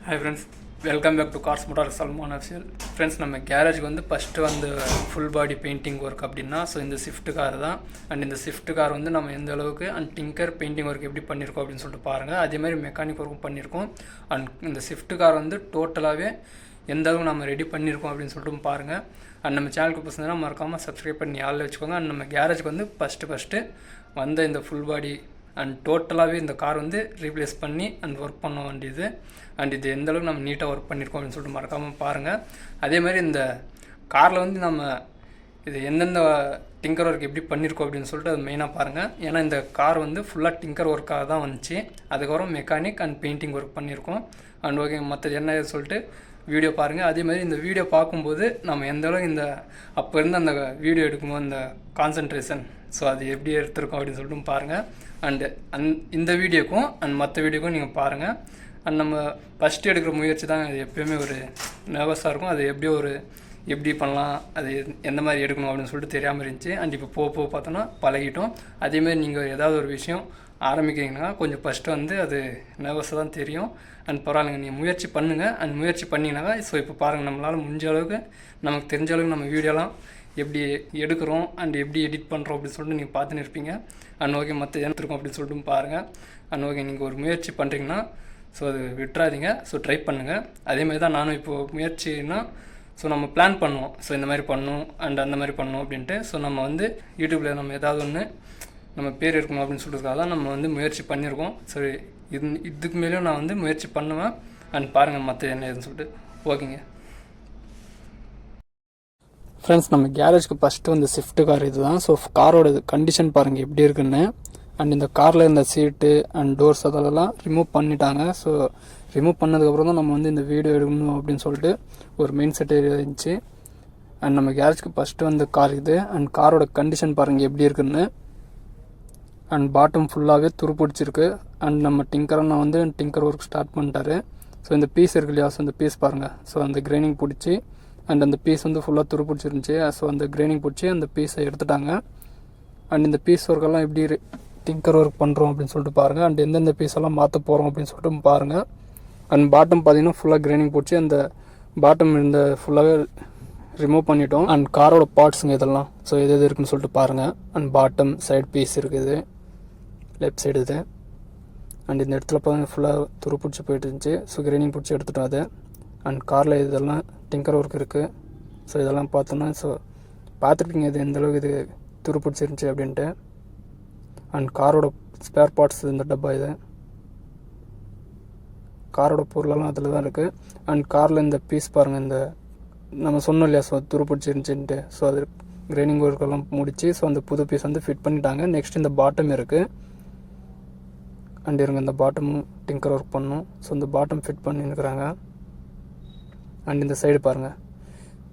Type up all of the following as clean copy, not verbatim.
Hi friends, welcome back to cars motor Salman official. Friends, நம்ம கேரேஜுக்கு வந்து ஃபஸ்ட்டு வந்து ஃபுல் பாடி பெயிண்டிங் ஒர்க் அப்படின்னா இந்த ஸ்விஃப்ட் கார் தான். அண்ட் இந்த ஸ்விஃப்ட் கார் வந்து நம்ம எந்த அளவுக்கு அண்ட் டிங்கர் பெயிண்டிங் ஒர்க் எப்படி பண்ணியிருக்கோம் அப்படின்னு சொல்லிட்டு பாருங்கள். அதேமாதிரி மெக்கானிக் ஒர்க்கும் பண்ணியிருக்கோம். அண்ட் இந்த ஸ்விஃப்ட் கார் வந்து டோட்டலாகவே எந்த அளவுக்கு நம்ம ரெடி பண்ணியிருக்கோம் அப்படின்னு சொல்லிட்டு பாருங்கள். அண்ட் நம்ம சேனலுக்கு பிடிச்சிருந்தா மறக்காமல் சப்ஸ்கிரைப் பண்ணி ஆளில் வச்சுக்கோங்க. அண்ட் நம்ம கேரேஜுக்கு வந்து ஃபஸ்ட்டு வந்த இந்த ஃபுல் பாடி அண்ட் டோட்டலாகவே இந்த கார் வந்து ரீப்ளேஸ் பண்ணி அண்ட் ஒர்க் பண்ண வேண்டியது. அண்ட் இது எந்தளவுக்கு நம்ம நீட்டாக ஒர்க் பண்ணியிருக்கோம் அப்படின்னு சொல்லிட்டு மறக்காமல் பாருங்கள். அதேமாதிரி இந்த காரில் வந்து நம்ம இது எந்தெந்த டிங்கர் ஒர்க் எப்படி பண்ணியிருக்கோம் அப்படின்னு சொல்லிட்டு அது மெயினாக பாருங்கள். ஏன்னா இந்த கார் வந்து ஃபுல்லாக டிங்கர் ஒர்க்காக தான் வந்துச்சு. அதுக்கப்புறம் மெக்கானிக் அண்ட் பெயிண்டிங் ஒர்க் பண்ணியிருக்கோம். அண்ட் ஓகே, மற்றது என்ன சொல்லிட்டு வீடியோ பாருங்கள். அதேமாதிரி இந்த வீடியோ பார்க்கும்போது நம்ம எந்தளவுக்கு இந்த அப்போ இருந்து அந்த வீடியோ எடுக்கும்போது அந்த கான்சன்ட்ரேஷன் அது எப்படி எடுத்திருக்கோம் அப்படின்னு சொல்லிட்டு பாருங்கள். அண்டு இந்த வீடியோக்கும் அண்ட் மற்ற வீடியோக்கும் நீங்கள் பாருங்கள். அண்ட் நம்ம ஃபஸ்ட்டு எடுக்கிற முயற்சி தான் அது எப்போயுமே ஒரு நர்வஸாக இருக்கும். அது எப்படி பண்ணலாம், அது எந்த மாதிரி எடுக்கணும் அப்படின்னு சொல்லிட்டு தெரியாமல் இருந்துச்சு. அண்ட் இப்போ போக பார்த்தோன்னா பழகிட்டோம். அதேமாதிரி நீங்கள் ஏதாவது ஒரு விஷயம் ஆரம்பிக்கிறீங்கன்னா கொஞ்சம் ஃபஸ்ட்டு வந்து அது நர்வஸாக தான் தெரியும். அண்ட் பரவாயில்லைங்க, நீங்கள் முயற்சி பண்ணுங்கள். அண்ட் முயற்சி பண்ணிங்கனாக்கா இப்போ பாருங்கள், நம்மளால் முடிஞ்ச அளவுக்கு நமக்கு தெரிஞ்ச அளவுக்கு நம்ம வீடியோலாம் எப்படி எடுக்கிறோம் அண்ட் எப்படி எடிட் பண்ணுறோம் அப்படின்னு சொல்லிட்டு நீங்கள் பார்த்துன்னு இருப்பீங்க. அண்ட் ஓகே, மற்ற எடுத்துருக்கோம் அப்படின்னு சொல்லிட்டு பாருங்கள். அண்ட் ஓகே, நீங்கள் ஒரு முயற்சி பண்ணுறீங்கன்னா அது விட்டுறாதீங்க. ட்ரை பண்ணுங்கள். அதேமாதிரி தான் நானும் இப்போது முயற்சினா நம்ம பிளான் பண்ணுவோம். இந்த மாதிரி பண்ணணும் அண்ட் அந்த மாதிரி பண்ணணும் அப்படின்ட்டு. நம்ம வந்து யூடியூப்பில் நம்ம ஏதாவது ஒன்று நம்ம பேர் இருக்கணும் அப்படின்னு சொல்கிறதுக்காக தான் நம்ம வந்து முயற்சி பண்ணியிருக்கோம். இதுக்கு மேலேயும் நான் வந்து முயற்சி பண்ணுவேன். அண்ட் பாருங்கள் மற்ற என்ன ஏதுன்னு சொல்லிட்டு. ஓகேங்க ஃப்ரெண்ட்ஸ், நம்ம கேரேஜ்க்கு ஃபஸ்ட்டு வந்து ஸ்விஃப்ட் கார் இது தான். காரோட கண்டிஷன் பாருங்கள் எப்படி இருக்குன்னு. அண்ட் இந்த காரில் இருந்த சீட்டு அண்ட் டோர்ஸ் அதெல்லாம் ரிமூவ் பண்ணிட்டாங்க. ரிமூவ் பண்ணதுக்கப்புறம் தான் நம்ம வந்து இந்த வீடியோ எடுக்கணும் அப்படின்னு சொல்லிட்டு ஒரு மெயின் செட் இருந்துச்சு. அண்ட் நம்ம கேரேஜ்க்கு ஃபஸ்ட்டு வந்து கார் இது. அண்ட் காரோட கண்டிஷன் பாருங்கள் எப்படி இருக்குன்னு. அண்ட் பாட்டம் ஃபுல்லாகவே துருப்பிடிச்சிருக்கு. அண்ட் நம்ம டிங்கரன்னா வந்து டிங்கர் ஒர்க் ஸ்டார்ட் பண்ணிட்டாரு. இந்த பீஸ் இருக்கு இல்லையா, இந்த பீஸ் பாருங்கள். அந்த கிரைனிங் பிடிச்சி அண்ட் அந்த பீஸ் வந்து ஃபுல்லாக துருப்பிடிச்சிருந்துச்சி. அந்த கிரைனிங் பிடிச்சி அந்த பீஸை எடுத்துட்டாங்க. அண்ட் இந்த பீஸ் ஒர்க்கெல்லாம் எப்படி டிங்கர் ஒர்க் பண்ணுறோம் அப்படின்னு சொல்லிட்டு பாருங்கள். அண்ட் எந்தெந்த பீஸெல்லாம் மாற்ற போகிறோம் அப்படின்னு சொல்லிட்டு பாருங்கள். அண்ட் பாட்டம் பார்த்தீங்கன்னா ஃபுல்லாக கிரைனிங் பிடிச்சி அந்த பாட்டம் இந்த ஃபுல்லாகவே ரிமூவ் பண்ணிட்டோம். அண்ட் காரோட பார்ட்ஸுங்க இதெல்லாம் எது இருக்குன்னு சொல்லிட்டு பாருங்கள். அண்ட் பாட்டம் சைடு பீஸ் இருக்குது, லெஃப்ட் சைடு இது. அண்ட் இந்த இடத்துல பார்த்தீங்கன்னா ஃபுல்லாக துரு பிடிச்சி போயிட்டு இருந்துச்சு. கிரைனிங் பிடிச்சி எடுத்துட்டோம் அது. அண்ட் காரில் இதெல்லாம் டிங்கர் ஒர்க் இருக்குது. இதெல்லாம் பார்த்தோன்னா பார்த்துருப்பீங்க இது எந்தளவுக்கு இது துரு பிடிச்சிருந்துச்சி அப்படின்ட்டு. அண்ட் காரோட ஸ்பேர் பார்ட்ஸ் இந்த டப்பா இது. காரோட பொருளெல்லாம் அதில் தான் இருக்குது. அண்ட் காரில் இந்த பீஸ் பாருங்கள், இந்த நம்ம சொன்னோம் இல்லையா துரு பிடிச்சிருந்துச்சின்ட்டு. அது கிரைனிங் ஒர்க்கெல்லாம் முடிச்சு அந்த புது பீஸ் வந்து ஃபிட் பண்ணிட்டாங்க. நெக்ஸ்ட் இந்த பாட்டம் இருக்குது. அண்ட் இருங்க, இந்த பாட்டமும் டிங்கர் ஒர்க் பண்ணணும். இந்த பாட்டம் ஃபிட் பண்ணியிருக்கிறாங்க. அண்ட் இந்த சைடு பாருங்கள்,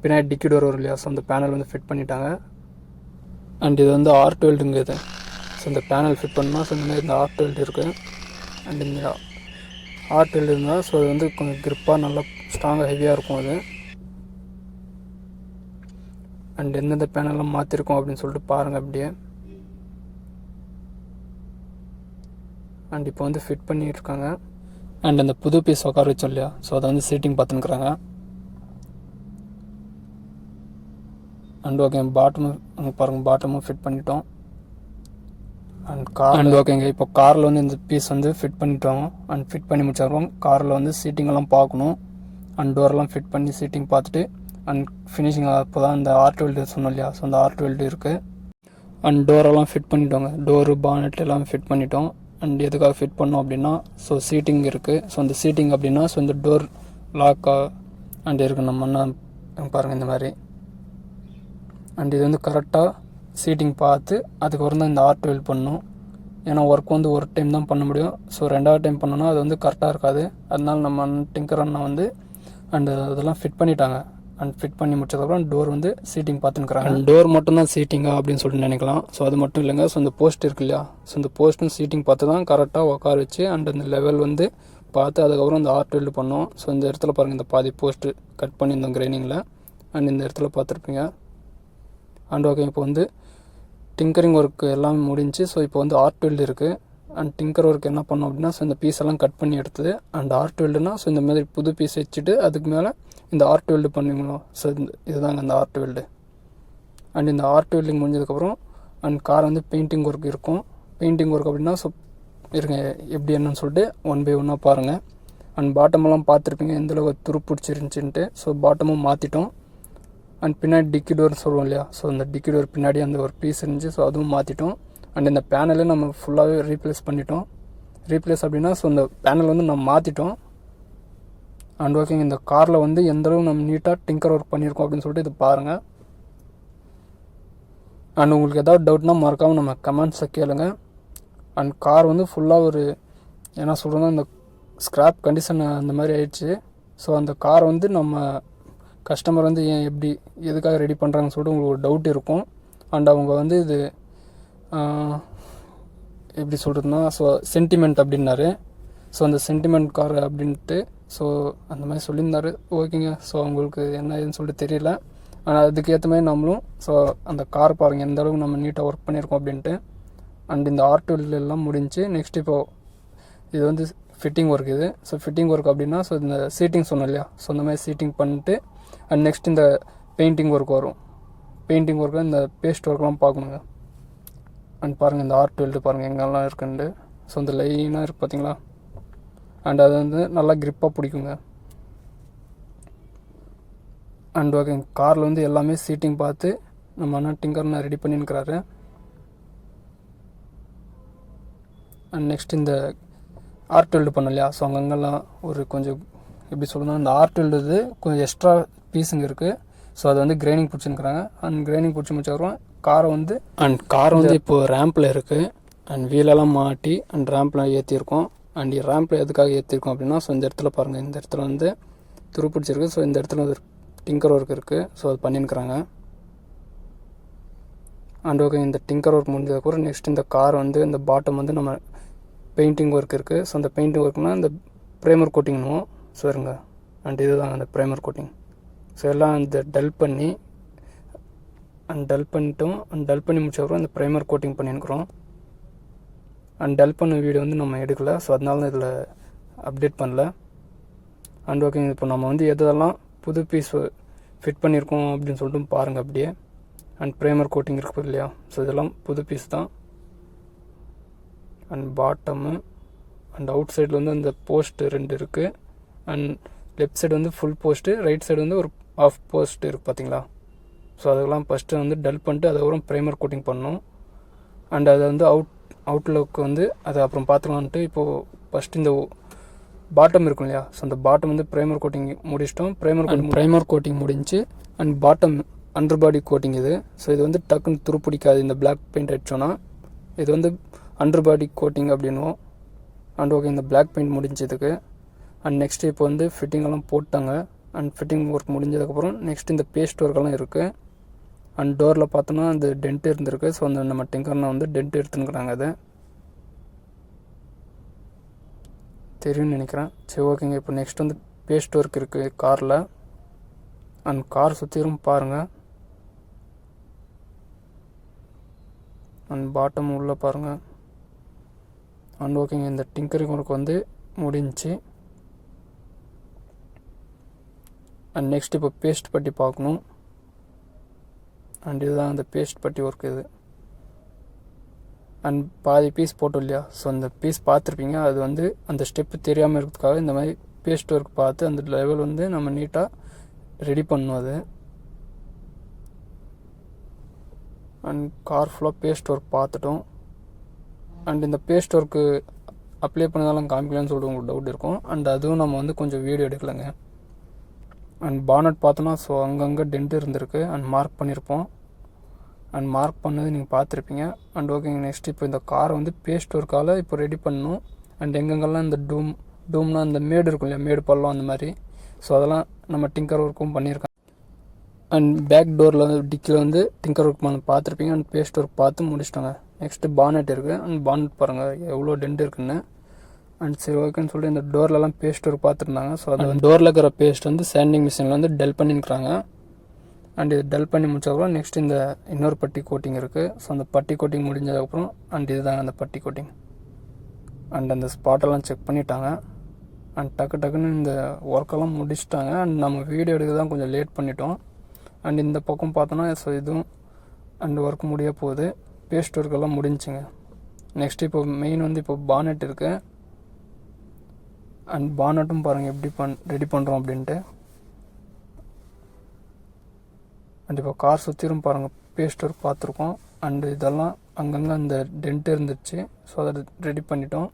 பின்னாடி டிக்கி டோர் வரும் இல்லையா, அந்த பேனல் வந்து ஃபிட் பண்ணிட்டாங்க. அண்ட் இது வந்து ஆர்ட் வெல்டுங்க இது. இந்த பேனல் ஃபிட் பண்ணால் இந்த மாதிரி இந்த ஆர்ட் வெல்டு இருக்குது. அண்ட் இந்த ஆர்ட் வெல்டு இருந்தால் அது வந்து கொஞ்சம் கிரிப்பாக நல்லா ஸ்ட்ராங்காக ஹெவியாக இருக்கும் அது. அண்ட் எந்தெந்த பேனல்லாம் மாற்றிருக்கோம் அப்படின்னு சொல்லிட்டு பாருங்கள் அப்படியே. அண்ட் இப்போ வந்து ஃபிட் பண்ணியிருக்காங்க. அண்ட் அந்த புது பீஸ் உட்கார வச்சோம் இல்லையா, அதை வந்து சீட்டிங் பார்த்துன்னுக்குறாங்க. அண்ட் ஓகே, பாட்டமும் பாருங்கள், பாட்டமும் ஃபிட் பண்ணிட்டோம். அண்ட் ஓகேங்க, இப்போ காரில் வந்து இந்த பீஸ் வந்து ஃபிட் பண்ணிட்டோம். அண்ட் ஃபிட் பண்ணி முடிச்சாலும் காரில் வந்து சீட்டிங்கெல்லாம் பார்க்கணும். அண்ட் டோரெல்லாம் ஃபிட் பண்ணி சீட்டிங் பார்த்துட்டு அண்ட் ஃபினிஷிங் அப்போ தான் இந்த ஆர்ட் வெல்டு சொன்னோம் இல்லையா, அந்த ஆர்ட் வெல்டு இருக்குது. அண்ட் டோரெல்லாம் ஃபிட் பண்ணிட்டோங்க. டோரு பானெட் எல்லாம் ஃபிட் பண்ணிட்டோம். அண்ட் எதுக்காக ஃபிட் பண்ணோம் அப்படின்னா சீட்டிங் இருக்குது. அந்த சீட்டிங் அப்படின்னா இந்த டோர் லாக்காக அண்ட் இருக்குது. நம்ம பாருங்கள் இந்த மாதிரி. அண்ட் இது வந்து கரெக்டாக சீட்டிங் பார்த்து அதுக்கப்புறம் தான் இந்த ஆர்ட் வெல்ட் பண்ணணும். ஏன்னா ஒர்க் வந்து ஒரு டைம் தான் பண்ண முடியும். ரெண்டாவது டைம் பண்ணோன்னா அது வந்து கரெக்டாக இருக்காது. அதனால நம்ம டிங்கர் அண்ணா வந்து அண்ட் அதெல்லாம் ஃபிட் பண்ணிட்டாங்க. அண்ட் ஃபிட் பண்ணி முடிச்சதுக்கப்புறம் டோர் வந்து சீட்டிங் பார்த்துன்னுக்குறாங்க. டோர் மட்டும் தான் சீட்டிங்கா அப்படின்னு சொல்லிட்டு நினைக்கலாம். அது மட்டும் இல்லைங்க. இந்த போஸ்ட் இருக்கு இல்லையா, இந்த போஸ்ட்டும் சீட்டிங் பார்த்து தான் கரெக்டாக உட்கார வச்சு அண்ட் அந்த லெவல் வந்து பார்த்து அதுக்கப்புறம் இந்த ஆர்ட் வெல்டு பண்ணோம். இந்த இடத்துல பாருங்கள், இந்த பாதி போஸ்ட்டு கட் பண்ணி இந்த கிரைனிங்கில் அண்ட் இந்த இடத்துல பார்த்துருப்பீங்க. அண்ட் ஓகே, இப்போ வந்து டிங்கரிங் ஒர்க் எல்லாமே முடிஞ்சு. இப்போ வந்து ஆர்ட் வெல்டு இருக்குது. அண்ட் டிங்கர் ஒர்க் என்ன பண்ணோம் அப்படின்னா, ஸோ இந்த பீஸ் எல்லாம் கட் பண்ணி எடுத்தது. அண்ட் ஆர்ட் வெல்டுனா ஸோ இந்த மாதிரி புது பீஸ் வச்சுட்டு அதுக்கு மேலே இந்த ஆர்ட் வெல்டு பண்ணுங்களோ. ஸோ இதுதாங்க அந்த ஆர்ட் வெல்டு. அண்ட் இந்த ஆர்ட் வெல்டிங் முடிஞ்சதுக்கப்புறம் அண்ட் கார் வந்து பெயிண்டிங் ஒர்க் இருக்கும். பெயிண்டிங் ஒர்க் அப்படின்னா ஸோ இருங்க எப்படி என்னன்னு சொல்லிட்டு ஒன் பை ஒன்னாக பாருங்கள். அண்ட் பாட்டமெல்லாம் பார்த்துருப்பீங்க எந்தளவுக்கு துருப்பிடிச்சிருந்துச்சின்ட்டு. ஸோ பாட்டமும் மாற்றிட்டோம். அண்ட் பின்னாடி டிக்கி டோர் சொல்லுவோம் இல்லையா, ஸோ அந்த டிக்கி டோர் பின்னாடி அந்த ஒரு பீஸ் இருந்துச்சு. ஸோ அதுவும் மாற்றிட்டோம். அண்ட் இந்த பேனலே நம்ம ஃபுல்லாகவே ரீப்ளேஸ் பண்ணிட்டோம். ரீப்ளேஸ் அப்படின்னா ஸோ இந்த பேனல் வந்து நம்ம மாற்றிட்டோம். அண்ட் ஓகேங்க, இந்த காரில் வந்து எந்தளவு நம்ம நீட்டாக டிங்கர் ஒர்க் பண்ணியிருக்கோம் அப்படின்னு சொல்லிட்டு இது பாருங்கள். அண்ட் உங்களுக்கு ஏதாவது டவுட்னா மறக்காமல் நம்ம கமெண்ட்ஸை கேளுங்க. அண்ட் கார் வந்து ஃபுல்லாக ஒரு என்ன சொல்கிறோன்னா இந்த ஸ்க்ராப் கண்டிஷன் அந்த மாதிரி ஆயிடுச்சு. ஸோ அந்த காரை வந்து நம்ம கஸ்டமர் வந்து ஏன் எப்படி எதுக்காக ரெடி பண்ணுறாங்கன்னு சொல்லிட்டு உங்களுக்கு ஒரு டவுட் இருக்கும். அண்ட் அவங்க வந்து இது எப்படி சொல்கிறதுனா ஸோ சென்டிமெண்ட் அப்படின்னாரு. ஸோ அந்த சென்டிமெண்ட் கார் அப்படின்ட்டு ஸோ அந்த மாதிரி சொல்லியிருந்தாரு. ஓகேங்க, ஸோ அவங்களுக்கு என்ன ஏதுன்னு சொல்லிட்டு தெரியல. ஆனால் அதுக்கேற்ற மாதிரி நம்மளும் ஸோ அந்த கார் பாருங்கள் எந்த அளவுக்கு நம்ம நீட்டாக ஒர்க் பண்ணியிருக்கோம் அப்படின்ட்டு. அண்ட் இந்த ஆர்ட் எல்லாம் முடிஞ்சு நெக்ஸ்ட் இப்போது இது வந்து ஃபிட்டிங் ஒர்க் இது. ஸோ ஃபிட்டிங் ஒர்க் அப்படின்னா ஸோ இந்த சீட்டிங் சொன்னோம் இல்லையா, ஸோ இந்த மாதிரி சீட்டிங் பண்ணிட்டு அண்ட் நெக்ஸ்ட் இந்த பெயிண்டிங் ஒர்க் வரும். பெயிண்டிங் ஒர்க்கில் இந்த பேஸ்ட் ஒர்க்லாம் பார்க்கணுங்க. அண்ட் பாருங்கள் இந்த ஆர்ட் வெல்டு பாருங்கள் எங்கெல்லாம் இருக்குன்ட்டு. ஸோ இந்த லைனாக இருக்குது பார்த்தீங்களா. அண்ட் அது வந்து நல்லா க்ரிப்பாக பிடிக்குங்க. அண்ட் ஓகே, காரில் வந்து எல்லாமே சீட்டிங் பார்த்து நம்ம அண்ணன் டிங்கர்னா ரெடி பண்ணியிருக்கிறாரு. அண்ட் நெக்ஸ்ட் இந்த ஆர்ட் வெல்டு பண்ணோம் இல்லையா, ஸோ அங்கங்கெல்லாம் ஒரு கொஞ்சம் எப்படி சொல்லணும்னா இந்த ஆர்ட் வெல்டு இது கொஞ்சம் எக்ஸ்ட்ரா பீஸுங்க இருக்குது. ஸோ அதை வந்து கிரைனிங் பிடிச்சிருக்கிறாங்க. அண்ட் கிரைனிங் பிடிச்சி முடிச்சதுக்கப்புறம் காரை வந்து இப்போது ரேம்பில் இருக்குது. அண்ட் வீலெல்லாம் மாட்டி அண்ட் ரேம்பில் ஏற்றிருக்கோம். அண்ட் ரேம்பில் எதுக்காக ஏற்றிருக்கோம் அப்படின்னா ஸோ இந்த இடத்துல பாருங்கள், இந்த இடத்துல வந்து துருப்பிடிச்சிருக்கு. ஸோ இந்த இடத்துல ஒரு டிங்கர் ஒர்க் இருக்குது. ஸோ அது பண்ணியிருக்கிறாங்க. அண்ட் ஓகே, இந்த டிங்கர் ஒர்க் முடிஞ்சதுக்கப்புறம் நெக்ஸ்ட் இந்த கார் வந்து இந்த பாட்டம் வந்து நம்ம பெயிண்டிங் ஒர்க் இருக்குது. ஸோ அந்த பெயிண்டிங் ஒர்க்னால் இந்த ப்ரைமர் கோட்டிங்னுவோம். ஸோ இருங்க, அண்ட் இதுதான் அந்த ப்ரைமர் கோட்டிங். ஸோ எல்லாம் இந்த டல் பண்ணி அண்ட் டல் பண்ணிட்டோம். அண்ட் டல் பண்ணி முடிச்சதுக்கப்புறம் இந்த ப்ரைமர் கோட்டிங் பண்ணியிருக்கிறோம். அண்ட் டல் பண்ண வீடியோ வந்து நம்ம எடுக்கலை. ஸோ அதனால தான் இதில் அப்டேட் பண்ணல. அண்ட் ஓகே, இப்போ நம்ம வந்து எதெல்லாம் புது பீஸ் ஃபிட் பண்ணியிருக்கோம் அப்படின்னு சொல்லிட்டு பாருங்கள் அப்படியே. அண்ட் ப்ரைமர் கோட்டிங் இருக்குது இல்லையா, ஸோ இதெல்லாம் புது பீஸ் தான். அண்ட் பாட்டமு அண்ட் அவுட் சைடில் வந்து அந்த போஸ்ட்டு 2 இருக்குது. அண்ட் லெஃப்ட் சைடு வந்து ஃபுல் போஸ்ட்டு, ரைட் சைடு வந்து ஒரு ஆஃப் போஸ்ட் இருக்குது பார்த்தீங்களா. ஸோ அதெல்லாம் ஃபஸ்ட்டு வந்து டல் பண்ணிட்டு அதுக்கப்புறம் ப்ரைமர் கோட்டிங் பண்ணணும். அண்ட் அதை வந்து அவுட்லுக்கு வந்து அதை அப்புறம் பார்த்துக்கலான்ட்டு இப்போது ஃபஸ்ட்டு இந்த பாட்டம் இருக்கும் இல்லையா, ஸோ அந்த பாட்டம் வந்து ப்ரைமர் கோட்டிங் முடிச்சிட்டோம். ப்ரைமர் கோட்டிங் முடிஞ்சு and bottom under body coating இது. ஸோ இது வந்து டக்குன்னு துருப்பிடிக்காது இந்த பிளாக் பெயிண்ட் அடிச்சோன்னா. இது வந்து அண்டர் பாடி கோட்டிங் அப்படின்னுவோம். அண்ட் ஓகே, இந்த பிளாக் பெயிண்ட் முடிஞ்சதுக்கு அண்ட் நெக்ஸ்ட்டு இப்போ வந்து ஃபிட்டிங்கெல்லாம் போட்டாங்க. அண்ட் ஃபிட்டிங் ஒர்க் முடிஞ்சதுக்கப்புறம் நெக்ஸ்ட் இந்த பேஸ்ட் ஒர்க்கெல்லாம் இருக்குது. அண்ட் டோரில் பார்த்தோன்னா அந்த டென்ட் இருந்திருக்கு. ஸோ அந்த நம்ம டிங்கர்னா வந்து டென்ட் எடுத்துனுக்குறாங்க. அதை தெரியும்னு நினைக்கிறேன். சரி ஓகேங்க, இப்போ நெக்ஸ்ட் வந்து பேஸ்ட் ஒர்க் இருக்குது காரில். அண்ட் கார் சுற்றிலும் பாருங்கள். அண்ட் பாட்டம் உள்ளே பாருங்கள். அண்ட் ஓகேங்க, இந்த டிங்கரிங் ஒர்க் வந்து முடிஞ்சு. அண்ட் நெக்ஸ்ட் இப்போ பேஸ்ட் பட்டி பார்க்கணும். அண்ட் இதுதான் அந்த பேஸ்ட் பட்டி ஒர்க் இது. அண்ட் பாதி பீஸ் போட்டோம் இல்லையா, ஸோ அந்த பீஸ் பார்த்துருப்பீங்க. அது வந்து அந்த ஸ்டெப்பு தெரியாமல் இருக்கிறதுக்காக இந்த மாதிரி பேஸ்ட் ஒர்க் பார்த்து அந்த லெவல் வந்து நம்ம நீட்டாக ரெடி பண்ணணும். அது அண்ட் கார் ஃபுல்லாக பேஸ்ட் ஒர்க் பார்த்துட்டோம். அண்ட் இந்த பேஸ்ட் ஒர்க்கு அப்ளை பண்ணதாலும் காமிக்கலான்னு சொல்லிட்டு உங்களுக்கு டவுட் இருக்கும். அண்ட் அதுவும் நம்ம வந்து கொஞ்சம் வீடியோ எடுக்கலைங்க. அண்ட் பானட் பார்த்தோன்னா ஸோ அங்கங்கே டென்ட் இருந்திருக்கு. அண்ட் மார்க் பண்ணியிருப்போம். அண்ட் மார்க் பண்ணது நீங்கள் பார்த்துருப்பீங்க. அண்ட் ஓகேங்க, நெக்ஸ்ட் இப்போ இந்த காரை வந்து பேஸ்ட் ஒர்க்கால் இப்போ ரெடி பண்ணணும். அண்ட் எங்கெங்கெல்லாம் இந்த டூம்னா அந்த மேடு இருக்கும் இல்லையா, மேடு பள்ளம் அந்த மாதிரி. ஸோ அதெல்லாம் நம்ம டிங்கர் ஒர்க்கும் பண்ணியிருக்காங்க. அண்ட் பேக் டோரில் வந்து டிக்கில் வந்து டிங்கர் ஒர்க் பண்ண பார்த்துருப்பீங்க. அண்ட் பேஸ்ட் ஒர்க் பார்த்து முடிச்சிட்டாங்க. நெக்ஸ்ட்டு பானட் இருக்குது. அண்ட் பானட் பாருங்கள் எவ்வளோ டென்ட் இருக்குன்னு. அண்ட் சரி ஓகேன்னு சொல்லிட்டு இந்த டோர்லலாம் பேஸ்ட் ஒர்க் பார்த்துருந்தாங்க. ஸோ அது டோரில் இருக்கிற பேஸ்ட் வந்து சாண்டிங் மிஷினில் வந்து டல் பண்ணியிருக்கிறாங்க. அண்ட் இது டல் பண்ணி முடிச்சதுக்கப்புறம் நெக்ஸ்ட் இந்த இன்னொரு பட்டி கோட்டிங் இருக்குது. ஸோ அந்த பட்டி கோட்டிங் முடிஞ்சதுக்கப்புறம் அண்ட் இதுதாங்க அந்த பட்டி கோட்டிங். அண்ட் அந்த ஸ்பாட்டெல்லாம் செக் பண்ணிட்டாங்க. அண்ட் டக்குன்னு இந்த ஒர்க்கெல்லாம் முடிச்சிட்டாங்க. அண்ட் நம்ம வீடியோ எடுக்க தான் கொஞ்சம் லேட் பண்ணிட்டோம். அண்ட் இந்த பக்கம் பார்த்தோன்னா ஸோ இதுவும் அண்ட் ஒர்க் முடிய போகுது. பேஸ்ட் ஒர்க்கெல்லாம் முடிஞ்சுங்க. நெக்ஸ்ட் இப்போ மெயின் வந்து இப்போ பானட் இருக்குது. அண்ட் பானட்டும் பாருங்கள் எப்படி ரெடி பண்ணுறோம் அப்படின்ட்டு. அண்ட் இப்போ கார் சுற்றிலும் பாருங்கள் பேஸ்ட் ஒர்க் பார்த்துருக்கோம். அண்டு இதெல்லாம் அங்கங்கே அந்த டென்ட் இருந்துச்சு. ஸோ அதை ரெடி பண்ணிட்டோம்.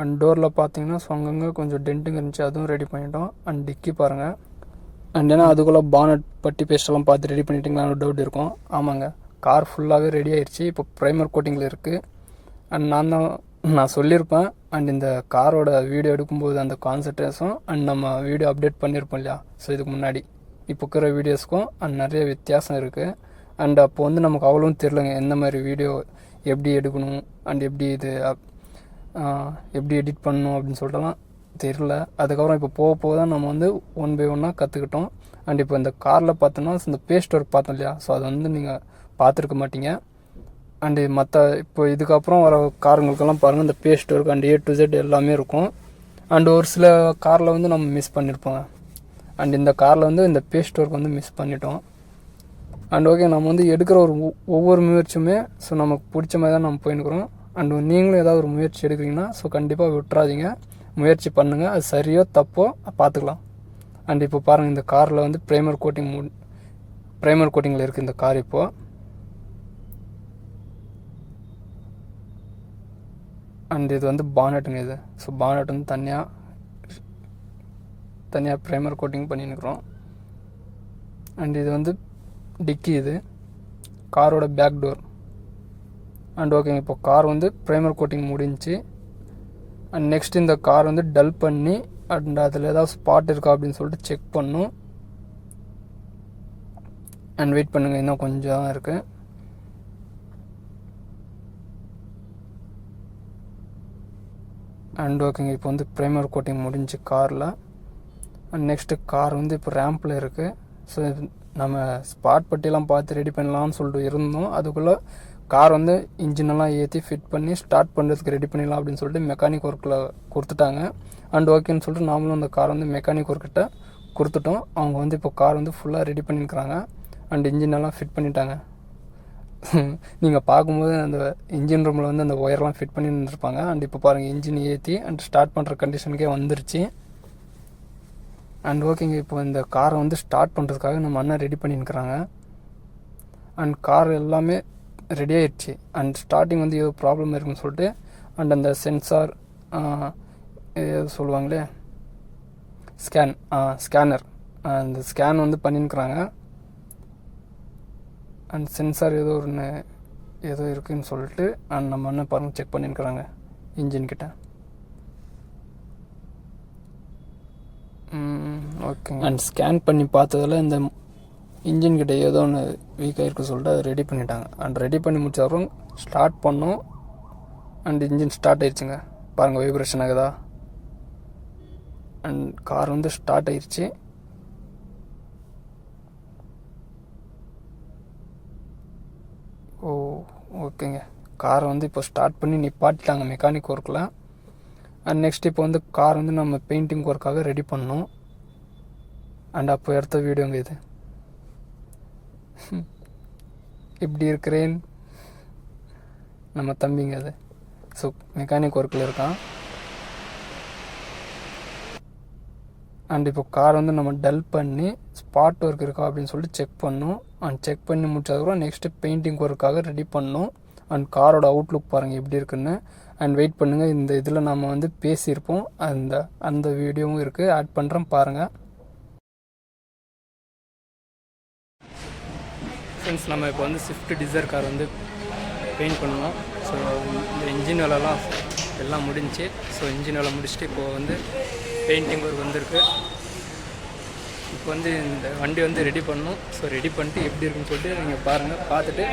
அண்ட் டோரில் பார்த்தீங்கன்னா ஸோ அங்கங்கே கொஞ்சம் டென்ட்டுங்க இருந்துச்சு, அதுவும் ரெடி பண்ணிட்டோம். அண்ட் டிக்கி பாருங்கள். அண்ட் ஏன்னா அதுக்குள்ளே பானட் பட்டி பேஸ்டெல்லாம் பார்த்து ரெடி பண்ணிட்டீங்களான்னு டவுட் இருக்கும். ஆமாங்க, கார் ஃபுல்லாகவே ரெடி ஆயிடுச்சு. இப்போ ப்ரைமர் கோட்டிங்கில் இருக்குது. அண்ட் நான் சொல்லியிருப்பேன். அண்ட் இந்த காரோட வீடியோ எடுக்கும்போது அந்த கான்சன்ட்ரேஷன் அண்ட் நம்ம வீடியோ அப்டேட் பண்ணியிருப்போம் இல்லையா, ஸோ இதுக்கு முன்னாடி இப்போ இருக்கிற வீடியோஸ்க்கும் அண்ட் நிறைய வித்தியாசம் இருக்குது. அண்ட் அப்போ வந்து நமக்கு அவ்வளோவும் தெரிலங்க எந்த மாதிரி வீடியோ எப்படி எடுக்கணும் அண்ட் எப்படி இது எப்படி எடிட் பண்ணணும் அப்படின்னு சொல்லிட்டுலாம் தெரில. அதுக்கப்புறம் இப்போ போக தான் நம்ம வந்து 1 by 1 கற்றுக்கிட்டோம். அண்ட் இப்போ இந்த காரில் பார்த்தோன்னா இந்த பேஸ்ட் ஒர்க் பார்த்தோம் இல்லையா, ஸோ அதை வந்து நீங்கள் பார்த்துருக்க மாட்டீங்க. அண்டு மற்ற இப்போ இதுக்கப்புறம் வர காருங்களுக்கெல்லாம் பாருங்கள் இந்த paste work and A to Z எல்லாமே இருக்கும். அண்டு ஒரு சில காரில் வந்து நம்ம மிஸ் பண்ணியிருப்போங்க. அண்ட் இந்த காரில் வந்து இந்த பேஸ்ட் ஒர்க் வந்து மிஸ் பண்ணிட்டோம். அண்ட் ஓகே, நம்ம வந்து எடுக்கிற ஒவ்வொரு முயற்சியுமே ஸோ நமக்கு பிடிச்ச மாதிரி தான் நம்ம போயின்னுக்கிறோம். அண்டு நீங்களும் ஏதாவது ஒரு முயற்சி எடுக்கிறீங்கன்னா ஸோ கண்டிப்பாக விட்டுறாதீங்க, முயற்சி பண்ணுங்கள். அது சரியோ தப்போ பார்த்துக்கலாம். அண்ட் இப்போ பாருங்கள் இந்த காரில் வந்து ப்ரைமர் கோட்டிங்கில் இருக்குது இந்த கார். இப்போது அண்ட் இது வந்து பானட்டுங்க. இது ஸோ பானட் வந்து தனியாக ப்ரைமர் கோட்டிங் பண்ணின்னுக்குறோம். அண்ட் இது வந்து டிக்கி, இது காரோட பேக் டோர். அண்ட் ஓகேங்க, இப்போ கார் வந்து ப்ரைமர் கோட்டிங் முடிஞ்சு. அண்ட் நெக்ஸ்ட் இந்த கார் வந்து டல் பண்ணி அண்ட் அதில் ஏதாவது ஸ்பாட் இருக்கா அப்படின்னு சொல்லிட்டு செக் பண்ணும். அண்ட் வெயிட் பண்ணுங்கள், இன்னும் கொஞ்சம் தான் இருக்குது. அண்ட் ஓகேங்க, இப்போ வந்து ப்ரைமர் கோட்டிங் முடிஞ்சு காரில். அண்ட் நெக்ஸ்ட்டு கார் வந்து இப்போ ரேம்பில் இருக்குது. ஸோ நம்ம ஸ்பாட் பட்டியெல்லாம் பார்த்து ரெடி பண்ணலாம்னு சொல்லிட்டு இருந்தோம். அதுக்குள்ளே கார் வந்து இன்ஜினெல்லாம் ஏற்றி ஃபிட் பண்ணி ஸ்டார்ட் பண்ணுறதுக்கு ரெடி பண்ணிடலாம் அப்படின்னு சொல்லிட்டு மெக்கானிக் ஒர்க்கில் கொடுத்துட்டாங்க. அண்ட் ஓகேன்னு சொல்லிட்டு நாமளும் அந்த கார் வந்து மெக்கானிக் ஒர்க்கிட்ட கொடுத்துட்டோம். அவங்க வந்து இப்போ கார் வந்து ஃபுல்லாக ரெடி பண்ணியிருக்கிறாங்க. அண்ட் இன்ஜினெல்லாம் ஃபிட் பண்ணிட்டாங்க. நீங்கள் பார்க்கும்போது அந்த இன்ஜின் ரூமில் வந்து அந்த ஒயர்லாம் ஃபிட் பண்ணி இருந்திருப்பாங்க. அண்ட் இப்போ பாருங்கள் இன்ஜின் ஏற்றி அண்ட் ஸ்டார்ட் பண்ணுற கண்டிஷனுக்கே வந்துருச்சு. அண்ட் ஓகேங்க, இப்போ இந்த காரை வந்து ஸ்டார்ட் பண்ணுறதுக்காக நம்ம அண்ணன் ரெடி பண்ணியிருக்கிறாங்க. அண்ட் கார் எல்லாமே ரெடி ஆயிடுச்சு. அண்ட் ஸ்டார்டிங் வந்து ஏதோ ப்ராப்ளம் இருக்குன்னு சொல்லிட்டு அண்ட் அந்த சென்சார் ஏதோ சொல்லுவாங்களே ஸ்கேனர் அந்த ஸ்கேன் வந்து பண்ணியிருக்கிறாங்க. அண்ட் சென்சார் ஏதோ இருக்குதுன்னு சொல்லிட்டு அண்ட் நம்ம அண்ணன் பாருங்கள் செக் பண்ணியிருக்கிறாங்க இன்ஜின்கிட்ட. ஓகேங்க, அண்ட் ஸ்கேன் பண்ணி பார்த்ததில் இந்த இன்ஜின் கிட்ட ஏதோ ஒன்று வீக்காக இருக்குது சொல்லிட்டு அதை ரெடி பண்ணிட்டாங்க. அண்ட் ரெடி பண்ணி முடிச்சப்பறம் ஸ்டார்ட் பண்ணோம். அண்ட் இன்ஜின் ஸ்டார்ட் ஆயிடுச்சுங்க. பாருங்கள் வைப்ரேஷன் ஆகுதா. அண்ட் கார் வந்து ஸ்டார்ட் ஆயிடுச்சு. ஓகேங்க, காரை வந்து இப்போ ஸ்டார்ட் பண்ணி நிப்பாட்டிட்டாங்க மெக்கானிக் ஒர்க்கில். அண்ட் நெக்ஸ்ட் இப்போ வந்து கார் வந்து நம்ம பெயிண்டிங் ஒர்க்காக ரெடி பண்ணோம். அண்ட் அப்போ எடுத்த வீடியோங்க இது. இப்படி இருக்கிறேன் நம்ம தம்பிங்க அது. ஸோ மெக்கானிக் ஒர்க்கில் இருக்கான். அண்ட் இப்போ கார் வந்து நம்ம டல் பண்ணி ஸ்பாட் ஒர்க் இருக்கா அப்படின்னு சொல்லிட்டு செக் பண்ணோம். அண்ட் செக் பண்ணி முடிச்சதுக்கப்புறம் நெக்ஸ்ட்டு பெயிண்டிங் ஒர்க்காக ரெடி பண்ணோம். அண்ட் காரோட அவுட்லுக் பாருங்கள் எப்படி இருக்குன்னு. அண்ட் வெயிட் பண்ணுங்கள், இந்த இதில் நம்ம வந்து பேசியிருப்போம். அந்த வீடியோவும் இருக்குது, ஆட் பண்ணுறேன் பாருங்கள். ஃப்ரெண்ட்ஸ், நம்ம இப்போ வந்து ஸ்விஃப்ட் டிசைர் கார் வந்து பெயிண்ட் பண்ணுவோம். ஸோ இந்த இன்ஜின் வேலைலாம் எல்லாம் முடிஞ்சு. ஸோ இன்ஜின் வேலை முடிச்சுட்டு இப்போது வந்து பெயிண்டிங் ஒர்க் வந்திருக்கு. இப்போ வந்து இந்த வண்டி வந்து ரெடி பண்ணணும். ஸோ ரெடி பண்ணிட்டு எப்படி இருக்குன்னு சொல்லிட்டு நீங்கள் பாருங்கள், பார்த்துட்டு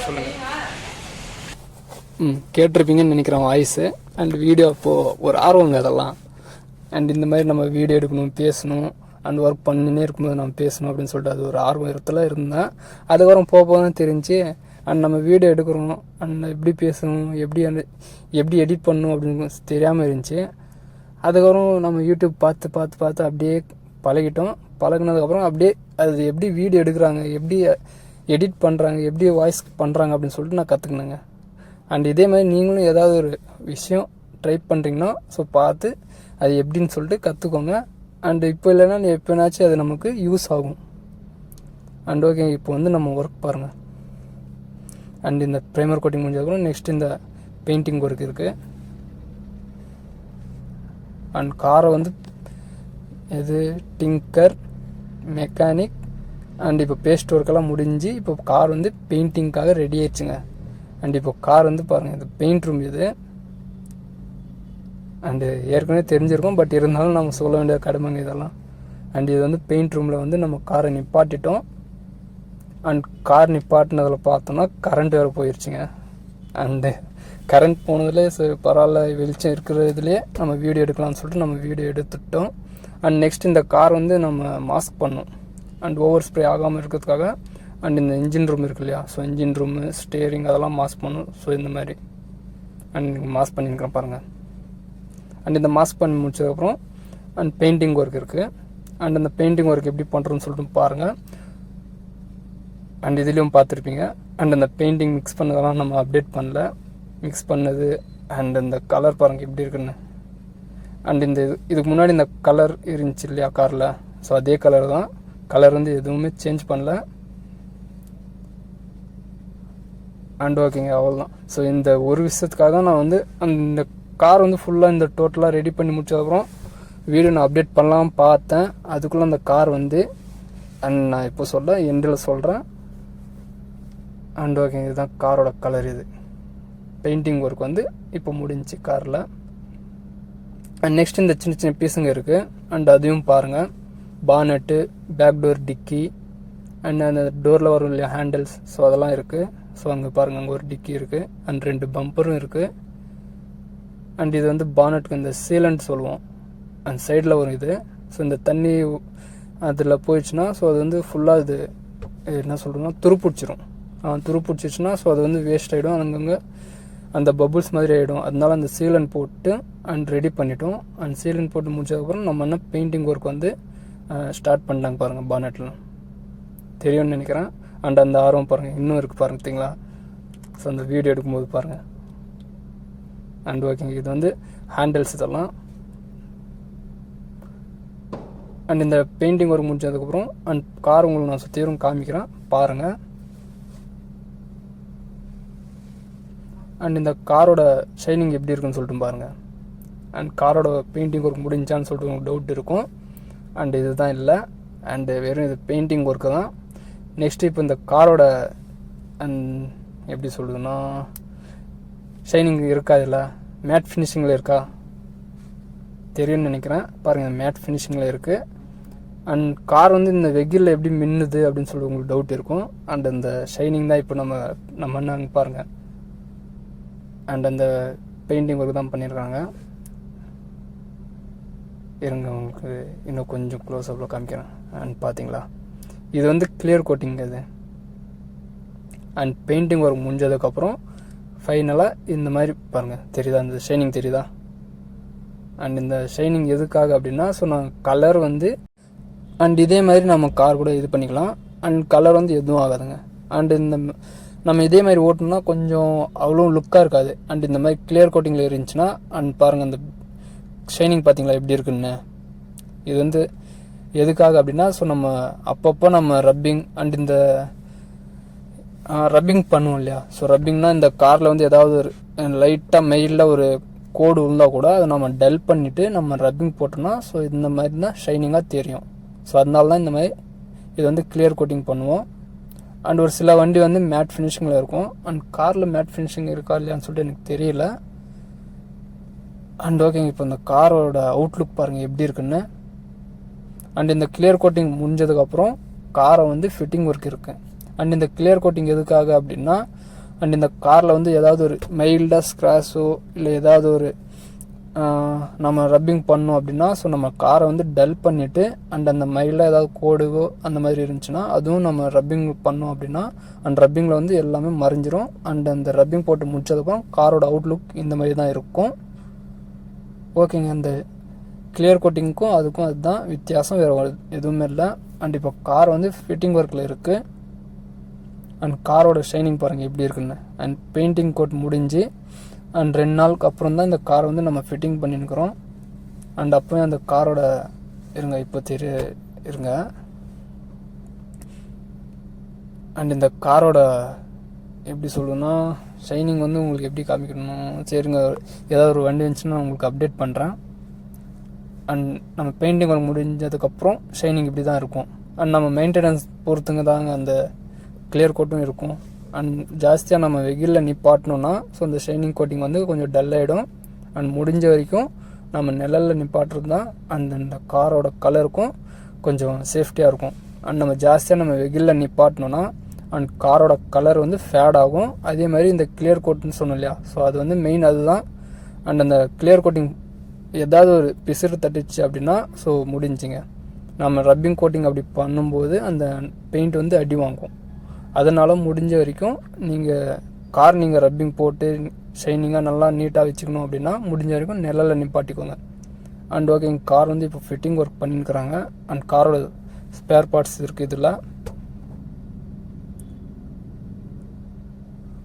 சொல்லுங்கள். கேட்டிருப்பீங்கன்னு நினைக்கிறேன் வாய்ஸு. அண்ட் வீடியோ அப்போது ஒரு ஆர்வங்க அதெல்லாம். அண்ட் இந்த மாதிரி நம்ம வீடியோ எடுக்கணும், பேசணும், அந்த ஒர்க் பண்ணினே இருக்கும்போது நம்ம பேசணும் அப்படின்னு சொல்லிட்டு அது ஒரு ஆர்வத்தில் இருந்தேன். அதுக்கப்புறம் போக தான் தெரிஞ்சு அண்ட் நம்ம வீடியோ எடுக்கிறோம் அண்ட் எப்படி பேசணும் எப்படி எடிட் பண்ணணும் அப்படின்னு தெரியாமல் இருந்துச்சு. அதுக்கப்புறம் நம்ம யூடியூப் பார்த்து அப்படியே பழகிட்டோம். பழகினதுக்கப்புறம் அப்படியே அது எப்படி வீடியோ எடுக்கிறாங்க, எப்படி எடிட் பண்ணுறாங்க, எப்படி வாய்ஸ் பண்ணுறாங்க அப்படின்னு சொல்லிட்டு நான் கற்றுக்கினேங்க. அண்ட் இதே மாதிரி நீங்களும் ஏதாவது ஒரு விஷயம் ட்ரை பண்ணுறீங்கன்னா ஸோ பார்த்து அது எப்படின்னு சொல்லிட்டு கற்றுக்கோங்க. அண்டு இப்போ இல்லைன்னா எப்போனாச்சும் அது நமக்கு யூஸ் ஆகும். அண்ட் ஓகே, இப்போ வந்து நம்ம ஒர்க் பாருங்கள். அண்ட் இந்த ப்ரைமர் கோட்டிங் முடிஞ்சதுக்கப்புறம் நெக்ஸ்ட் இந்த பெயிண்டிங் ஒர்க் இருக்குது. அண்ட் காரை வந்து இது டிங்கர் மெக்கானிக் அண்ட் இப்போ பேஸ்ட் ஒர்க்கெல்லாம் முடிஞ்சு இப்போ கார் வந்து பெயிண்டிங்காக ரெடி ஆயிடுச்சுங்க. அண்ட் இப்போ கார் வந்து பாருங்கள், இது பெயிண்ட் ரூம் இது. அண்டு ஏற்கனவே தெரிஞ்சிருக்கும், பட் இருந்தாலும் நம்ம சொல்ல வேண்டிய கடமைங்க இதெல்லாம். அண்ட் இது வந்து பெயிண்ட் ரூமில் வந்து நம்ம காரை நிப்பாட்டிட்டோம். அண்ட் கார் நிப்பாட்டினதில் பார்த்தோன்னா கரண்ட் வேறு போயிடுச்சுங்க. அண்டு கரண்ட் போனதுலேயே சரி பரவாயில்ல, வெளிச்சம் இருக்கிற இதுலேயே நம்ம வீடியோ எடுக்கலாம்னு சொல்லிட்டு நம்ம வீடியோ எடுத்துட்டோம். அண்ட் நெக்ஸ்ட் இந்த கார் வந்து நம்ம மாஸ்க் பண்ணோம். அண்ட் ஓவர் ஸ்ப்ரே ஆகாமல் இருக்கிறதுக்காக அண்ட் இந்த இன்ஜின் ரூம் இருக்கு இல்லையா, ஸோ இன்ஜின் ரூமு ஸ்டேரிங் அதெல்லாம் மாஸ்க் பண்ணணும். ஸோ இந்த மாதிரி அண்ட் மாஸ்க் பண்ணியிருக்கிறேன் பாருங்கள். அண்ட் இந்த மாஸ்க் பண்ணி முடிச்சதுக்கப்புறம் அண்ட் பெயிண்டிங் ஒர்க் இருக்குது. அண்ட் அந்த பெயிண்டிங் ஒர்க் எப்படி பண்ணுறோன்னு சொல்லிட்டு பாருங்கள். அண்ட் இதுலேயும் பார்த்துருப்பீங்க. அண்ட் அந்த பெயிண்டிங் மிக்ஸ் பண்ணதெல்லாம் நம்ம அப்டேட் பண்ணல, மிக்ஸ் பண்ணது. அண்ட் இந்த கலர் பாருங்கள் எப்படி இருக்குன்னு. அண்ட் இந்த இதுக்கு முன்னாடி இந்த கலர் இருந்துச்சு இல்லையா காரில், ஸோ அதே கலர் தான். கலர் வந்து எதுவுமே சேஞ்ச் பண்ணல. அண்ட் ஓகேங்க, அவ்வளோதான். ஸோ இந்த ஒரு விஷயத்துக்காக தான் நான் வந்து அந்த கார் வந்து ஃபுல்லாக இந்த டோட்டலாக ரெடி பண்ணி முடிச்சதுக்கப்புறம் வீடியோ நான் அப்டேட் பண்ணலாம் பார்த்தேன். அதுக்குள்ளே அந்த கார் வந்து அண்ட் நான் இப்போ எண்டில் சொல்கிறேன். அண்ட் ஓகேங்க, இதுதான் காரோட கலர். இது பெயிண்டிங் ஒர்க் வந்து இப்போ முடிஞ்சிச்சு காரில். அண்ட் நெக்ஸ்ட் இந்த சின்ன சின்ன பீஸுங்க இருக்குது. அண்ட் அதையும் பாருங்கள். Bonnet, back door dickey and அந்த டோரில் வரும் இல்லையா ஹேண்டில்ஸ், ஸோ அதெல்லாம் இருக்குது. ஸோ அங்கே பாருங்கள், அங்கே ஒரு டிக்கி இருக்குது. அண்ட் 2 பம்பரும் இருக்குது. அண்ட் இது வந்து பானட்டுக்கு இந்த சீலண்ட் சொல்லுவோம். அண்ட் சைடில் வரும் இது. ஸோ இந்த தண்ணி அதில் போயிடுச்சுன்னா ஸோ அது வந்து ஃபுல்லாக இது என்ன சொல்கிறோன்னா துருப்பிடிச்சிரும். துருப்பிடிச்சிச்சுன்னா ஸோ அது வந்து வேஸ்ட் ஆகிடும். அங்கங்கே அந்த பபுள்ஸ் மாதிரி ஆகிடும். அதனால அந்த சீலண்ட் போட்டு அண்ட் ரெடி பண்ணிட்டோம். அண்ட் சீலண்ட் போட்டு முடிச்சதுக்கப்புறம் நம்ம என்ன பெயிண்டிங் ஒர்க் வந்து ஸ்டார்ட் பண்ணிட்டாங்க பாருங்கள். பானட்டில் தெரியும்னு நினைக்கிறேன். அண்ட் அந்த ஆர்வம் பாருங்கள் இன்னும் இருக்குது பாருங்க, பார்த்தீங்களா? ஸோ அந்த வீடியோ எடுக்கும்போது பாருங்கள். அண்ட் ஓகேங்க, இது வந்து ஹேண்டில்ஸ் இதெல்லாம். அண்ட் இந்த பெயிண்டிங் ஒர்க் முடிச்சதுக்கப்புறம் அண்ட் கார் உங்களுக்கு நான் சுற்றியும் காமிக்கிறேன் பாருங்கள். அண்ட் இந்த காரோட ஷைனிங் எப்படி இருக்குன்னு சொல்லிட்டு பாருங்கள். அண்ட் காரோட பெயிண்டிங் ஒர்க் முடிஞ்சான்னு சொல்லிட்டு உங்களுக்கு டவுட் இருக்கும். அண்ட் இது தான் இல்லை. அண்டு வெறும் இது பெயிண்டிங் ஒர்க்கு தான். நெக்ஸ்ட்டு இப்போ இந்த காரோட அண்ட் எப்படி சொல்லுதுன்னா ஷைனிங் இருக்கா, இதில் மேட் ஃபினிஷிங்கில் இருக்கா தெரியும்னு நினைக்கிறேன். பாருங்கள், மேட் ஃபினிஷிங்கில் இருக்குது. அண்ட் கார் வந்து இந்த வெயிலில் எப்படி மின்னுது அப்படின்னு சொல்லி உங்களுக்கு டவுட் இருக்கும். அண்ட் அந்த ஷைனிங் தான் இப்போ நம்ம என்னங்க பாருங்கள். அண்ட் அந்த பெயிண்டிங் ஒர்க் தான் பண்ணியிருக்காங்க. இருங்க, உங்களுக்கு இன்னும் கொஞ்சம் க்ளோஸ்அப்பில் காமிக்கிறேன். அண்ட் பார்த்தீங்களா, இது வந்து கிளியர் கோட்டிங் இது. அண்ட் பெயிண்டிங் ஒர்க் முடிஞ்சதுக்கப்புறம் ஃபைனலாக இந்த மாதிரி பாருங்கள், தெரியுதா? இந்த ஷைனிங் தெரியுதா? அண்ட் இந்த ஷைனிங் எதுக்காக அப்படின்னா, ஸோ நான் கலர் வந்து அண்ட் இதே மாதிரி நம்ம கார் கூட இது பண்ணிக்கலாம். அண்ட் கலர் வந்து எதுவும் ஆகாதுங்க. அண்ட் இந்த நம்ம இதே மாதிரி ஓட்டணும்னா கொஞ்சம் அவ்வளோ லுக்காக இருக்காது. அண்ட் இந்த மாதிரி கிளியர் கோட்டிங்கில் இருந்துச்சுன்னா அண்ட் பாருங்கள் இந்த ஷைனிங் பார்த்தீங்களா எப்படி இருக்குன்னு. இது வந்து எதுக்காக அப்படின்னா, ஸோ நம்ம அப்பப்போ நம்ம ரப்பிங் அண்ட் இந்த ரப்பிங் பண்ணுவோம் இல்லையா. ஸோ ரப்பிங்னா இந்த காரில் வந்து ஏதாவது ஒரு லைட்டாக மெயிலில் ஒரு கோடு இருந்தால் கூட அதை நம்ம டல் பண்ணிவிட்டு நம்ம ரப்பிங் போட்டோம்னா ஸோ இந்த மாதிரி தான் ஷைனிங்காக தெரியும். ஸோ அதனால தான் இந்த மாதிரி இது வந்து கிளியர் கோட்டிங் பண்ணுவோம். அண்ட் ஒரு சில வண்டி வந்து மேட் ஃபினிஷிங்கில் இருக்கும். அண்ட் காரில் மேட் ஃபினிஷிங் இருக்கா இல்லையான்னு சொல்லிட்டு எனக்கு தெரியல. அண்ட் ஓகேங்க, இப்போ இந்த காரோட அவுட்லுக் பாருங்கள் எப்படி இருக்குன்னு. அண்ட் இந்த கிளியர் கோட்டிங் முடிஞ்சதுக்கப்புறம் காரை வந்து ஃபிட்டிங் ஒர்க் இருக்குது. அண்ட் இந்த கிளியர் கோட்டிங் எதுக்காக அப்படின்னா, அண்ட் இந்த காரில் வந்து ஏதாவது ஒரு மைல்டாக ஸ்க்ராச்சோ இல்லை ஏதாவது ஒரு நம்ம ரப்பிங் பண்ணோம் அப்படின்னா ஸோ நம்ம காரை வந்து டல் பண்ணிவிட்டு அண்ட் அந்த மைல்டாக ஏதாவது கோடுவோ அந்த மாதிரி இருந்துச்சுன்னா அதுவும் நம்ம ரப்பிங் பண்ணோம் அப்படின்னா அண்ட் ரப்பிங்கில் வந்து எல்லாமே மறைஞ்சிரும். அண்ட் அந்த ரப்பிங் போட்டு முடிச்சதுக்கப்புறம் காரோட அவுட்லுக் இந்த மாதிரி தான் இருக்கும். ஓகேங்க, அந்த கிளியர் கோட்டிங்க்கும் அதுக்கும் அதுதான் வித்தியாசம், வேறு எதுவுமே இல்லை. அண்ட் இப்போ கார் வந்து ஃபிட்டிங் ஒர்க்கில் இருக்குது. அண்ட் காரோட ஷைனிங் பாருங்கள் எப்படி இருக்குன்னு. அண்ட் பெயிண்டிங் கோட் முடிஞ்சு அண்ட் 2 நாளுக்கு அப்புறம் தான் இந்த காரை வந்து நம்ம ஃபிட்டிங் பண்ணியிருக்கிறோம். அண்ட் அப்போவே அந்த காரோட இருங்க இப்போ இருங்க. அண்ட் இந்த காரோட எப்படி சொல்லணும்னா ஷைனிங் வந்து உங்களுக்கு எப்படி காமிக்கணும், சரிங்க ஏதாவது ஒரு வண்டி வந்துச்சுன்னா நான் உங்களுக்கு அப்டேட் பண்ணுறேன். அண்ட் நம்ம பெயிண்டிங் ஒர்க் முடிஞ்சதுக்கப்புறம் ஷைனிங் இப்படி தான் இருக்கும். அண்ட் நம்ம மெயின்டெனன்ஸ் பொறுத்துங்க தாங்க அந்த கிளியர் கோட்டும் இருக்கும். அண்ட் ஜாஸ்தியாக நம்ம வெயிலில் நிப்பாட்டணுன்னா ஸோ அந்த ஷைனிங் கோட்டிங் வந்து கொஞ்சம் டல் ஆகிடும். அண்ட் முடிஞ்ச வரைக்கும் நம்ம நிழலில் நிப்பாட்டுறது தான் அந்த காரோட கலருக்கும் கொஞ்சம் சேஃப்டியாக இருக்கும். அண்ட் நம்ம ஜாஸ்தியாக நம்ம வெயிலில் நிப்பாட்டணுன்னா அண்ட் காரோட கலர் வந்து ஃபேட் ஆகும். அதே மாதிரி இந்த கிளியர் கோட்டுன்னு சொன்னோம் இல்லையா, ஸோ அது வந்து மெயின் அதுதான். அண்ட் அந்த கிளியர் கோட்டிங் ஏதாவது ஒரு பிசுறு தட்டுச்சு அப்படின்னா ஸோ முடிஞ்சிங்க. நம்ம ரப்பிங் கோட்டிங் அப்படி பண்ணும்போது அந்த பெயிண்ட் வந்து அடி வாங்கும். அதனால் முடிஞ்ச வரைக்கும் நீங்கள் ரப்பிங் போட்டு ஷைனிங்காக நல்லா நீட்டாக வச்சுக்கணும் அப்படின்னா முடிஞ்ச வரைக்கும் நிழலில் நிப்பாட்டிக்கோங்க. அண்ட் ஓகே, கார் வந்து இப்போ ஃபிட்டிங் ஒர்க் பண்ணியிருக்கிறாங்க. அண்ட் காரோட ஸ்பேர் பார்ட்ஸ் இருக்குது இதில்.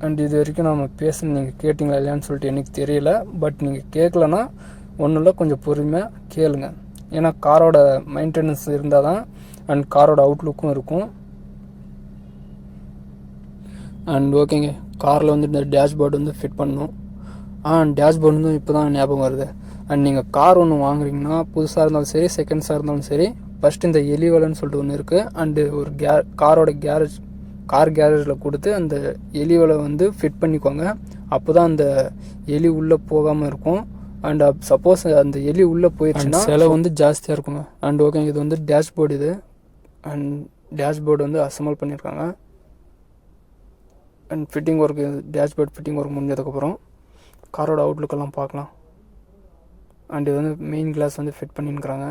அண்ட் இது வரைக்கும் நம்ம பேசணும் நீங்கள் கேட்டிங்களா இல்லையான்னு சொல்லிட்டு எனக்கு தெரியல. பட் நீங்கள் கேட்கலன்னா ஒன்றும் இல்லை, கொஞ்சம் பொறுமையாக கேளுங்க. ஏன்னா காரோட மெயின்டெனன்ஸ் இருந்தால் தான் அண்ட் காரோட அவுட்லுக்கும் இருக்கும். அண்ட் ஓகேங்க, காரில் வந்து இந்த டேஷ்போர்டு வந்து ஃபிட் பண்ணணும். டேஷ்போர்டு வந்து இப்போ தான் ஞாபகம் வருது. அண்ட் நீங்கள் கார் ஒன்று வாங்குறீங்கன்னா புதுசாக இருந்தாலும் சரி செகண்ட்ஸாக இருந்தாலும் சரி ஃபஸ்ட்டு இந்த எலி வலைன்னு சொல்லிட்டு ஒன்று இருக்குது. அண்டு ஒரு காரோட கார் கேரேஜில் கொடுத்து அந்த எலி வலை வந்து ஃபிட் பண்ணிக்கோங்க. அப்போ தான் அந்த எலி உள்ளே போகாமல் இருக்கும். அண்ட் சப்போஸ் அந்த எலி உள்ளே போயிடுச்சுன்னா செலவு வந்து ஜாஸ்தியாக இருக்குங்க. அண்ட் ஓகேங்க, இது வந்து டேஷ்போர்டு. இது அண்ட் டேஷ்போர்டு வந்து அசம்பிள் பண்ணியிருக்காங்க. And fitting work dashboard fitting work முடிஞ்சதுக்கப்புறம் காரோட அவுட்லுக்கெல்லாம் பார்க்கலாம். அண்ட் இது வந்து மெயின் கிளாஸ் வந்து ஃபிட் பண்ணியிருக்கிறாங்க.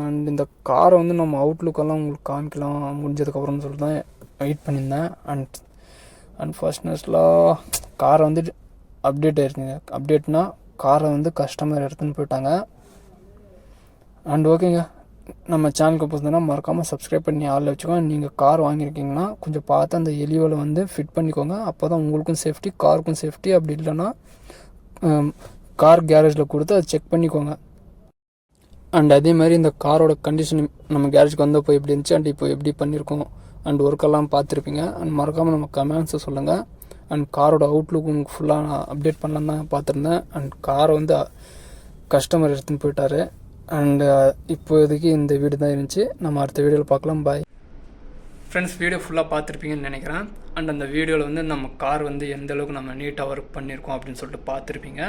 அண்ட் இந்த காரை வந்து நம்ம அவுட்லுக்கெல்லாம் உங்களுக்கு காமிக்கலாம் முடிஞ்சதுக்கப்புறம்னு சொல்லிட்டு தான் வெயிட் பண்ணியிருந்தேன். அண்ட் ஃபர்ஸ்ட்னஸ்லாம் காரை வந்து அப்டேட் ஆயிருக்குங்க. அப்டேட்னா காரை வந்து கஸ்டமர் எடுத்துன்னு போயிட்டாங்க. அண்ட் ஓகேங்க, நம்ம சேனலுக்கு போகிறதுனா மறக்காமல் சப்ஸ்கிரைப் பண்ணி ஆளில் வச்சுக்கோங்க. நீங்கள் கார் வாங்கியிருக்கீங்கன்னா கொஞ்சம் பார்த்து அந்த எலியோவில் வந்து ஃபிட் பண்ணிக்கோங்க. அப்போ தான் உங்களுக்கும் சேஃப்டி, காருக்கும் சேஃப்டி. அப்படி இல்லைன்னா கார் கேரேஜில் கொடுத்து அதை செக் பண்ணிக்கோங்க. அண்ட் அதே மாதிரி இந்த காரோட கண்டிஷன் நம்ம கேரேஜுக்கு வந்தப்போ எப்படி இருந்துச்சு அண்ட் இப்போ எப்படி பண்ணியிருக்கோம் அண்ட் ஒர்க்கெல்லாம் பார்த்துருப்பீங்க. அண்ட் மறக்காமல் நம்ம கமெண்ட்ஸை சொல்லுங்கள். அண்ட் காரோட அவுட்லுக் உங்களுக்கு ஃபுல்லாக நான் அப்டேட் பண்ணலாம் தான் பார்த்துருந்தேன். அண்ட் காரை வந்து கஸ்டமர் எடுத்துன்னு போயிட்டார். அண்ட் இப்போதைக்கு இந்த வீடியோ தான் இருந்துச்சு. நம்ம அடுத்த வீடியோவில் பார்க்கலாம். Bye friends. வீடியோ ஃபுல்லாக பார்த்துருப்பீங்கன்னு நினைக்கிறேன். அண்ட் அந்த வீடியோவில் வந்து நம்ம கார் வந்து எந்த அளவுக்கு நம்ம நீட்டாக ஒர்க் பண்ணியிருக்கோம் அப்படின்னு சொல்லிட்டு பார்த்துருப்பீங்க.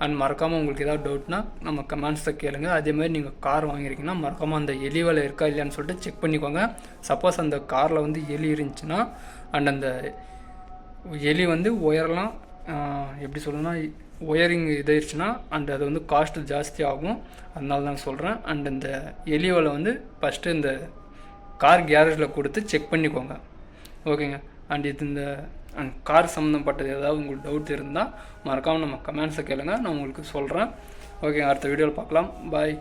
அண்ட் மறக்காமல் உங்களுக்கு ஏதாவது டவுட்னா நம்ம கமெண்ட்ஸில் கேளுங்க. அதேமாதிரி நீங்கள் கார் வாங்கியிருக்கீங்கன்னா மறக்காமல் அந்த எலி வலை இருக்கா இல்லையான்னு சொல்லிட்டு செக் பண்ணிக்கோங்க. சப்போஸ் அந்த காரில் வந்து எலி இருந்துச்சுன்னா அண்ட் அந்த எலி வந்து உயரலாம் எப்படி சொல்லணும்னா ஒயரிங் இதாகிடுச்சுன்னா அண்ட் அது வந்து காஸ்ட்டு ஜாஸ்தி ஆகும். அதனால தான் சொல்கிறேன். அண்ட் இந்த எலி வலை வந்து ஃபஸ்ட்டு இந்த கார் கேரேஜில் கொடுத்து செக் பண்ணிக்கோங்க. ஓகேங்க. அண்ட் இந்த கார் சம்மந்தப்பட்டது ஏதாவது உங்களுக்கு டவுட் இருந்தால் மறக்காமல் நம்ம கமெண்ட்ஸை கேளுங்க, நான் உங்களுக்கு சொல்கிறேன். ஓகே, அடுத்த வீடியோவில் பார்க்கலாம். பாய்.